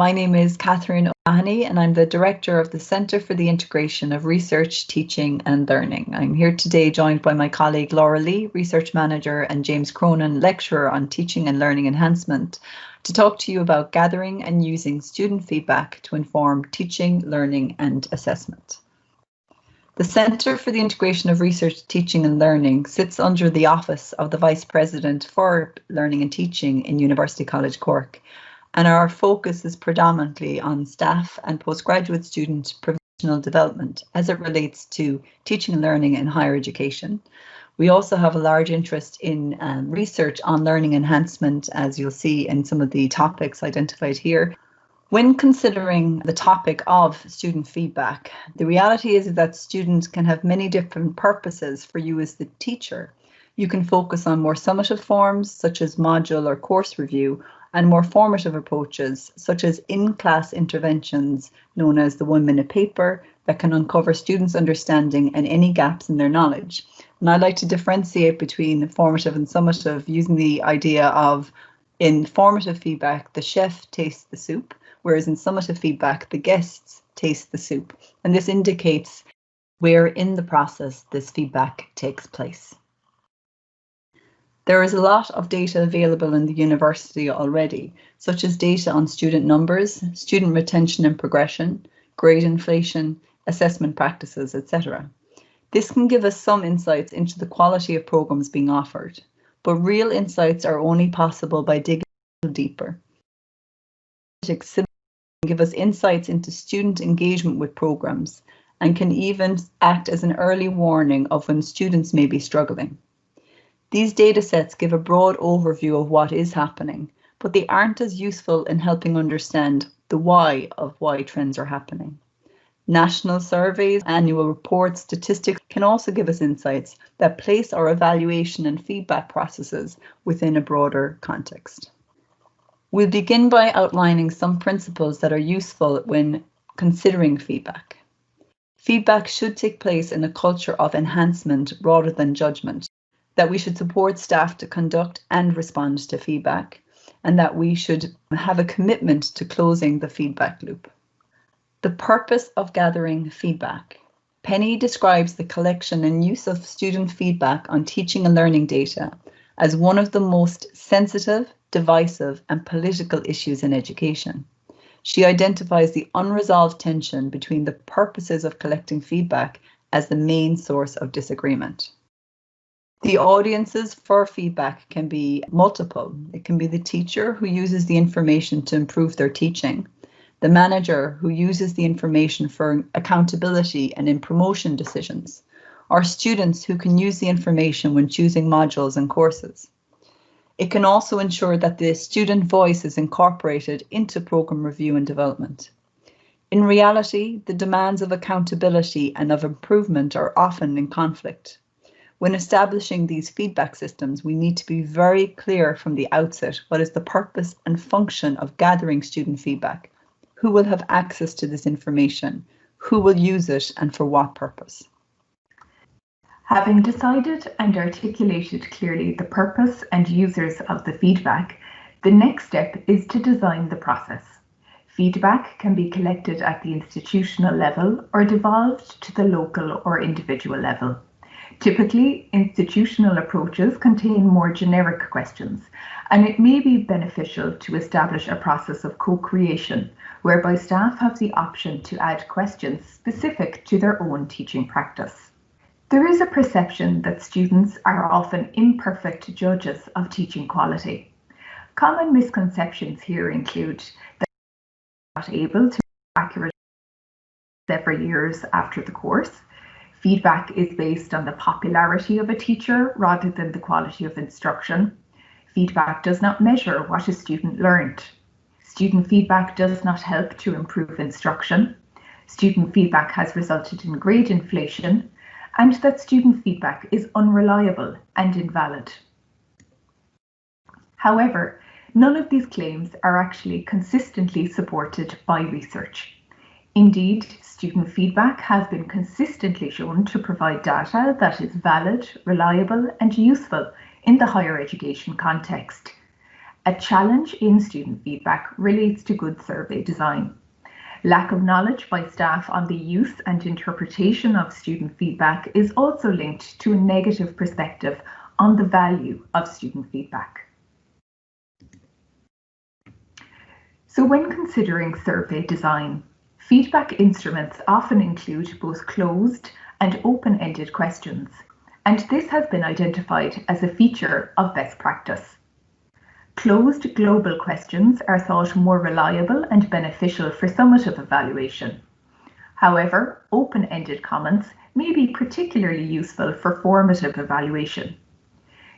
My name is Catherine O'Mahony and I'm the Director of the Centre for the Integration of Research, Teaching and Learning. I'm here today joined by my colleague Laura Lee, Research Manager, and James Cronin, Lecturer on Teaching and Learning Enhancement, to talk to you about gathering and using student feedback to inform teaching, learning and assessment. The Centre for the Integration of Research, Teaching and Learning sits under the Office of the Vice President for Learning and Teaching in University College Cork, and our focus is predominantly on staff and postgraduate student professional development as it relates to teaching and learning in higher education. We also have a large interest in research on learning enhancement, as you'll see in some of the topics identified here. When considering the topic of student feedback, the reality is that students can have many different purposes for you as the teacher. You can focus on more summative forms, such as module or course review, and more formative approaches, such as in-class interventions known as the 1-minute paper that can uncover students' understanding and any gaps in their knowledge. And I like to differentiate between formative and summative using the idea of, in formative feedback, the chef tastes the soup, whereas in summative feedback, the guests taste the soup. And this indicates where in the process this feedback takes place. There is a lot of data available in the university already, such as data on student numbers, student retention and progression, grade inflation, assessment practices, etc. This can give us some insights into the quality of programs being offered, but real insights are only possible by digging a little deeper. Give us insights into student engagement with programs and can even act as an early warning of when students may be struggling. These data sets give a broad overview of what is happening, but they aren't as useful in helping understand the why of why trends are happening. National surveys, annual reports, statistics can also give us insights that place our evaluation and feedback processes within a broader context. We'll begin by outlining some principles that are useful when considering feedback. Feedback should take place in a culture of enhancement rather than judgment, that we should support staff to conduct and respond to feedback, and that we should have a commitment to closing the feedback loop. The purpose of gathering feedback. Penny describes the collection and use of student feedback on teaching and learning data as one of the most sensitive, divisive and political issues in education. She identifies the unresolved tension between the purposes of collecting feedback as the main source of disagreement. The audiences for feedback can be multiple. It can be the teacher who uses the information to improve their teaching, the manager who uses the information for accountability and in promotion decisions, or students who can use the information when choosing modules and courses. It can also ensure that the student voice is incorporated into program review and development. In reality, the demands of accountability and of improvement are often in conflict. When establishing these feedback systems, we need to be very clear from the outset what is the purpose and function of gathering student feedback, who will have access to this information, who will use it and for what purpose. Having decided and articulated clearly the purpose and users of the feedback, the next step is to design the process. Feedback can be collected at the institutional level or devolved to the local or individual level. Typically, institutional approaches contain more generic questions, and it may be beneficial to establish a process of co-creation, whereby staff have the option to add questions specific to their own teaching practice. There is a perception that students are often imperfect judges of teaching quality. Common misconceptions here include that they are not able to accurately several years after the course. Feedback is based on the popularity of a teacher rather than the quality of instruction. Feedback does not measure what a student learned. Student feedback does not help to improve instruction. Student feedback has resulted in grade inflation, and that student feedback is unreliable and invalid. However, none of these claims are actually consistently supported by research. Indeed, student feedback has been consistently shown to provide data that is valid, reliable, and useful in the higher education context. A challenge in student feedback relates to good survey design. Lack of knowledge by staff on the use and interpretation of student feedback is also linked to a negative perspective on the value of student feedback. So when considering survey design, feedback instruments often include both closed and open-ended questions, and this has been identified as a feature of best practice. Closed global questions are thought more reliable and beneficial for summative evaluation. However, open-ended comments may be particularly useful for formative evaluation.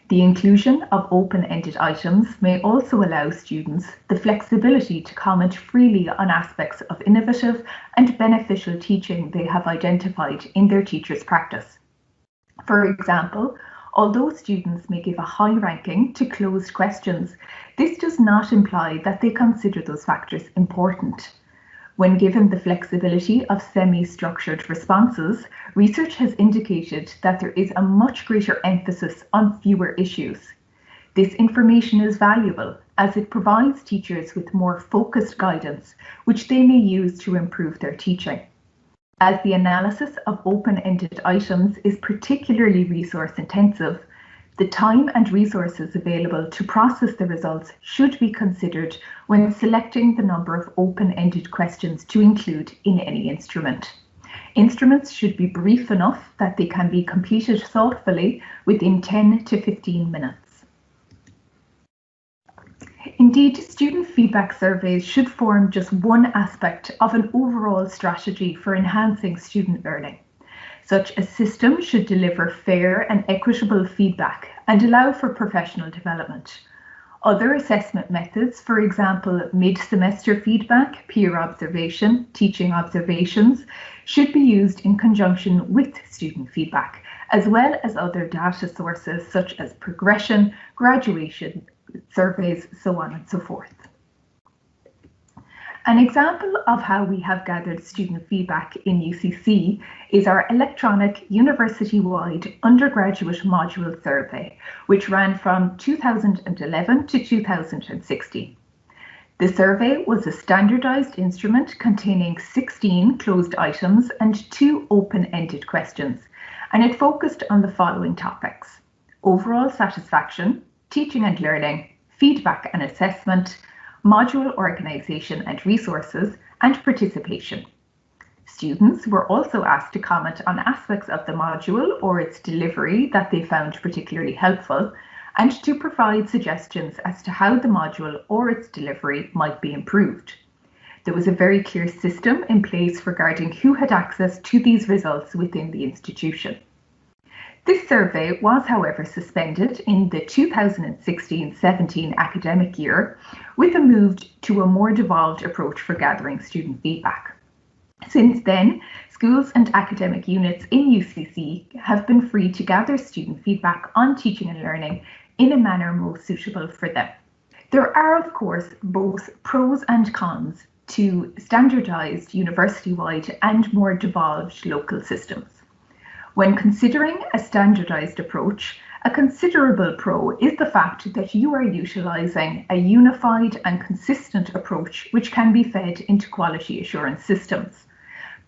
The inclusion of open-ended items may also allow students the flexibility to comment freely on aspects of innovative and beneficial teaching they have identified in their teacher's practice. For example, although students may give a high ranking to closed questions, this does not imply that they consider those factors important. When given the flexibility of semi-structured responses, research has indicated that there is a much greater emphasis on fewer issues. This information is valuable as it provides teachers with more focused guidance, which they may use to improve their teaching. As the analysis of open-ended items is particularly resource-intensive, the time and resources available to process the results should be considered when selecting the number of open-ended questions to include in any instrument. Instruments should be brief enough that they can be completed thoughtfully within 10 to 15 minutes. Indeed, student feedback surveys should form just one aspect of an overall strategy for enhancing student learning. Such a system should deliver fair and equitable feedback and allow for professional development. Other assessment methods, for example, mid-semester feedback, peer observation, teaching observations, should be used in conjunction with student feedback, as well as other data sources such as progression, graduation, surveys, so on and so forth. An example of how we have gathered student feedback in UCC is our electronic university-wide undergraduate module survey, which ran from 2011 to 2016. The survey was a standardized instrument containing 16 closed items and 2 open-ended questions, and it focused on the following topics: overall satisfaction, teaching and learning, feedback and assessment, module organisation and resources, and participation. Students were also asked to comment on aspects of the module or its delivery that they found particularly helpful, and to provide suggestions as to how the module or its delivery might be improved. There was a very clear system in place regarding who had access to these results within the institution. This survey was, however, suspended in the 2016-17 academic year with a move to a more devolved approach for gathering student feedback. Since then, schools and academic units in UCC have been free to gather student feedback on teaching and learning in a manner most suitable for them. There are, of course, both pros and cons to standardised university-wide and more devolved local systems. When considering a standardised approach, a considerable pro is the fact that you are utilising a unified and consistent approach which can be fed into quality assurance systems.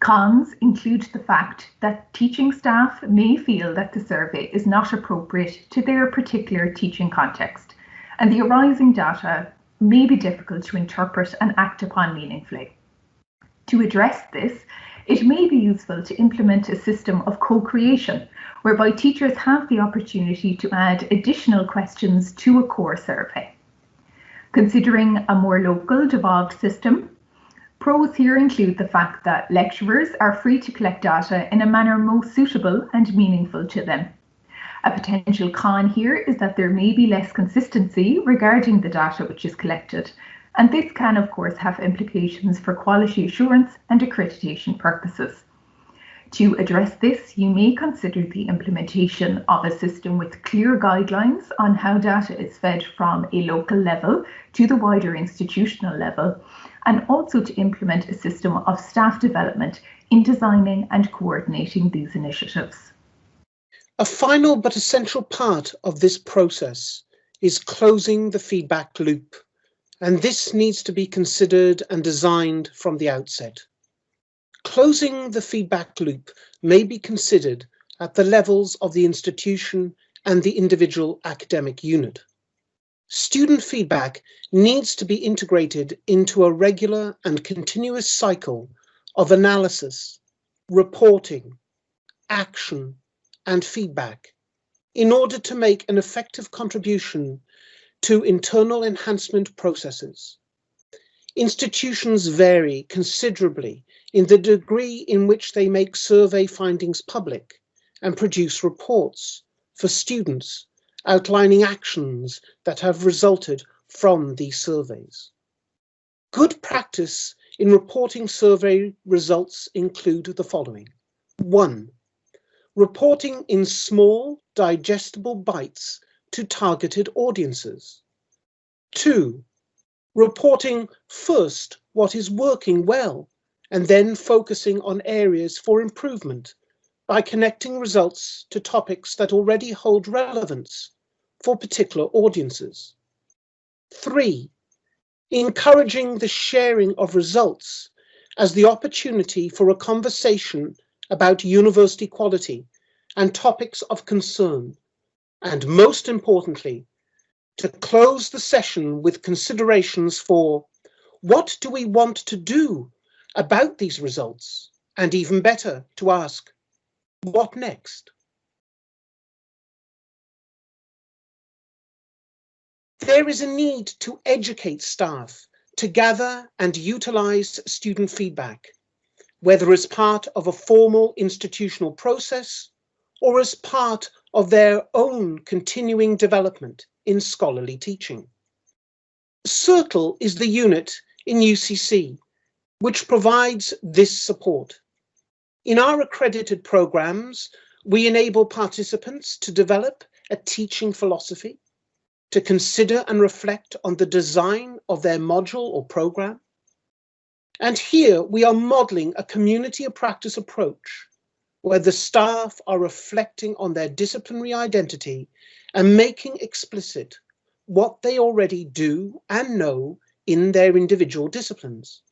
Cons include the fact that teaching staff may feel that the survey is not appropriate to their particular teaching context, and the arising data may be difficult to interpret and act upon meaningfully. To address this, it may be useful to implement a system of co-creation, whereby teachers have the opportunity to add additional questions to a core survey. Considering a more local, devolved system, pros here include the fact that lecturers are free to collect data in a manner most suitable and meaningful to them. A potential con here is that there may be less consistency regarding the data which is collected, and this can, of course, have implications for quality assurance and accreditation purposes. To address this, you may consider the implementation of a system with clear guidelines on how data is fed from a local level to the wider institutional level, and also to implement a system of staff development in designing and coordinating these initiatives. A final but essential part of this process is closing the feedback loop, and this needs to be considered and designed from the outset. Closing the feedback loop may be considered at the levels of the institution and the individual academic unit. Student feedback needs to be integrated into a regular and continuous cycle of analysis, reporting, action, and feedback in order to make an effective contribution to internal enhancement processes. Institutions vary considerably in the degree in which they make survey findings public and produce reports for students outlining actions that have resulted from these surveys. Good practice in reporting survey results include the following. 1. Reporting in small, digestible bites to targeted audiences. 2. Reporting first what is working well and then focusing on areas for improvement by connecting results to topics that already hold relevance for particular audiences. 3. Encouraging the sharing of results as the opportunity for a conversation about university quality and topics of concern, and most importantly, to close the session with considerations for what do we want to do about these results, and even better, to ask, what next? There is a need to educate staff to gather and utilize student feedback, whether as part of a formal institutional process or as part of their own continuing development in scholarly teaching. CIRTL is the unit in UCC which provides this support. In our accredited programs, we enable participants to develop a teaching philosophy, to consider and reflect on the design of their module or program. And here we are modeling a community of practice approach where the staff are reflecting on their disciplinary identity and making explicit what they already do and know in their individual disciplines.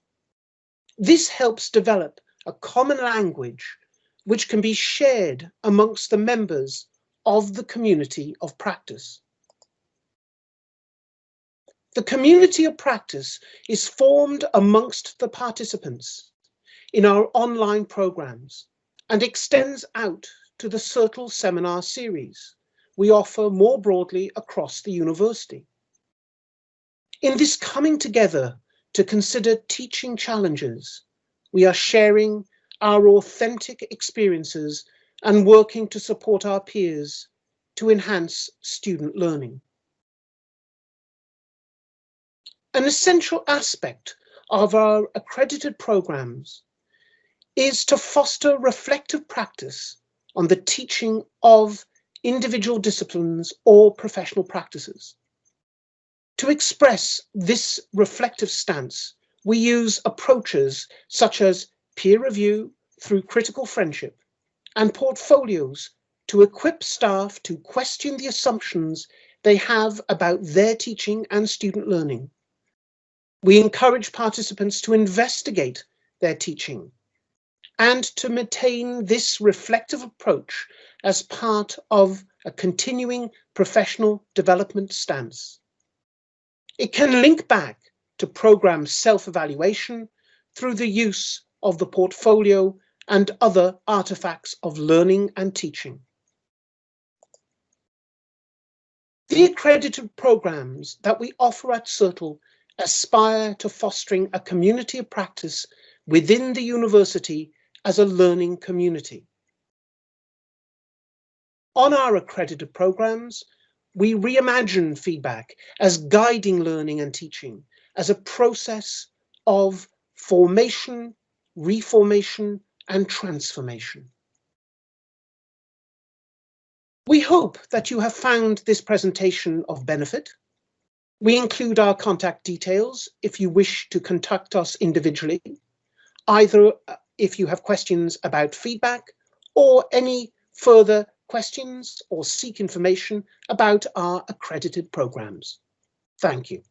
This helps develop a common language which can be shared amongst the members of the community of practice. The community of practice is formed amongst the participants in our online programs and extends out to the CIRTL seminar series we offer more broadly across the university. In this coming together to consider teaching challenges, we are sharing our authentic experiences and working to support our peers to enhance student learning. An essential aspect of our accredited programs is to foster reflective practice on the teaching of individual disciplines or professional practices. To express this reflective stance, we use approaches such as peer review through critical friendship and portfolios to equip staff to question the assumptions they have about their teaching and student learning. We encourage participants to investigate their teaching and to maintain this reflective approach as part of a continuing professional development stance. It can link back to program self-evaluation through the use of the portfolio and other artifacts of learning and teaching. The accredited programs that we offer at CIRTL aspire to fostering a community of practice within the university as a learning community. On our accredited programs, we reimagine feedback as guiding learning and teaching as a process of formation, reformation, and transformation. We hope that you have found this presentation of benefit. We include our contact details if you wish to contact us individually, either if you have questions about feedback or any further questions or seek information about our accredited programmes. Thank you.